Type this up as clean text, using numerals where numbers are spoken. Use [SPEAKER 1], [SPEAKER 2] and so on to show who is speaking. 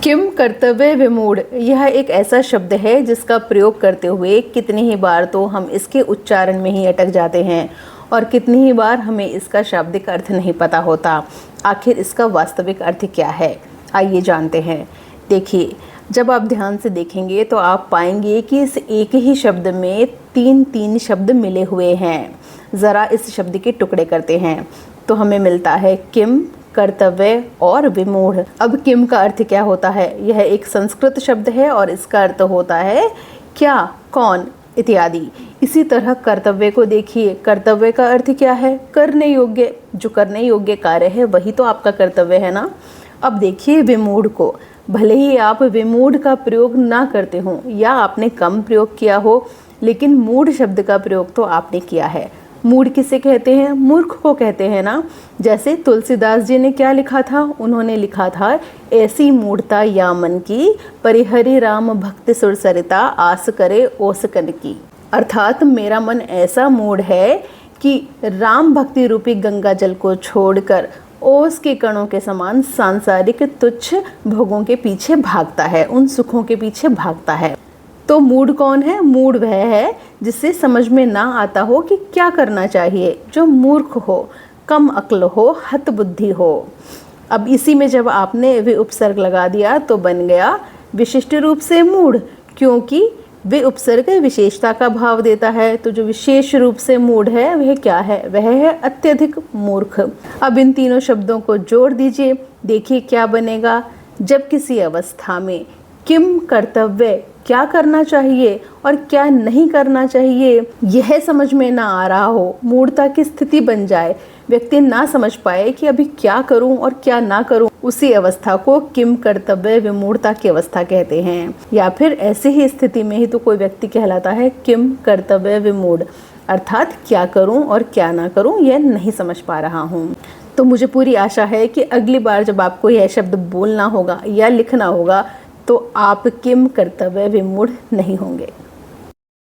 [SPEAKER 1] किम कर्तव्य विमूढ़, यह एक ऐसा शब्द है जिसका प्रयोग करते हुए कितनी ही बार तो हम इसके उच्चारण में ही अटक जाते हैं और कितनी ही बार हमें इसका शाब्दिक अर्थ नहीं पता होता। आखिर इसका वास्तविक अर्थ क्या है, आइए जानते हैं। देखिए, जब आप ध्यान से देखेंगे तो आप पाएंगे कि इस एक ही शब्द में तीन शब्द मिले हुए हैं। ज़रा इस शब्द के टुकड़े करते हैं तो हमें मिलता है किम, कर्तव्य और विमूढ़। अब किम का अर्थ क्या होता है? यह एक संस्कृत शब्द है और इसका अर्थ होता है क्या, कौन इत्यादि। इसी तरह कर्तव्य को देखिए, कर्तव्य का अर्थ क्या है? करने योग्य। जो करने योग्य कार्य है वही तो आपका कर्तव्य है ना। अब देखिए विमूढ़ को, भले ही आप विमूढ़ का प्रयोग ना करते हो या आपने कम प्रयोग किया हो, लेकिन मूढ़ शब्द का प्रयोग तो आपने किया है। मूढ़ किसे कहते हैं? मूर्ख को कहते हैं ना। जैसे तुलसीदास जी ने क्या लिखा था? उन्होंने लिखा था, ऐसी मूढ़ता या मन की, परिहरि राम भक्ति सुर सरिता, आस करे ओस कन की। अर्थात मेरा मन ऐसा मूढ़ है कि राम भक्ति रूपी गंगा जल को छोड़कर ओस के कणों के समान सांसारिक तुच्छ भोगों के पीछे भागता है, उन सुखों के पीछे भागता है। तो मूढ़ कौन है? मूढ़ वह है जिससे समझ में ना आता हो कि क्या करना चाहिए, जो मूर्ख हो, कम अक्ल हो, हत बुद्धि हो। अब इसी में जब आपने वे उपसर्ग लगा दिया तो बन गया विशिष्ट रूप से मूढ़, क्योंकि वे उपसर्ग विशेषता का भाव देता है। तो जो विशेष रूप से मूढ़ है वह क्या है? वह है अत्यधिक मूर्ख। अब इन तीनों शब्दों को जोड़ दीजिए, देखिए क्या बनेगा। जब किसी अवस्था में किम कर्तव्य, क्या करना चाहिए और क्या नहीं करना चाहिए, यह समझ में ना आ रहा हो, मूढ़ता की स्थिति बन जाए, व्यक्ति ना समझ पाए कि अभी क्या करूं और क्या ना करूं, उसी अवस्था को किम कर्तव्य विमूढ़ता की अवस्था कहते हैं। या फिर ऐसी ही स्थिति में ही तो कोई व्यक्ति कहलाता है किम कर्तव्य विमूढ़, अर्थात क्या करूं और क्या ना करूं यह नहीं समझ पा रहा हूं। तो मुझे पूरी आशा है कि अगली बार जब आपको यह शब्द बोलना होगा या लिखना होगा तो आप किम कर्तव्य विमूढ़ नहीं होंगे।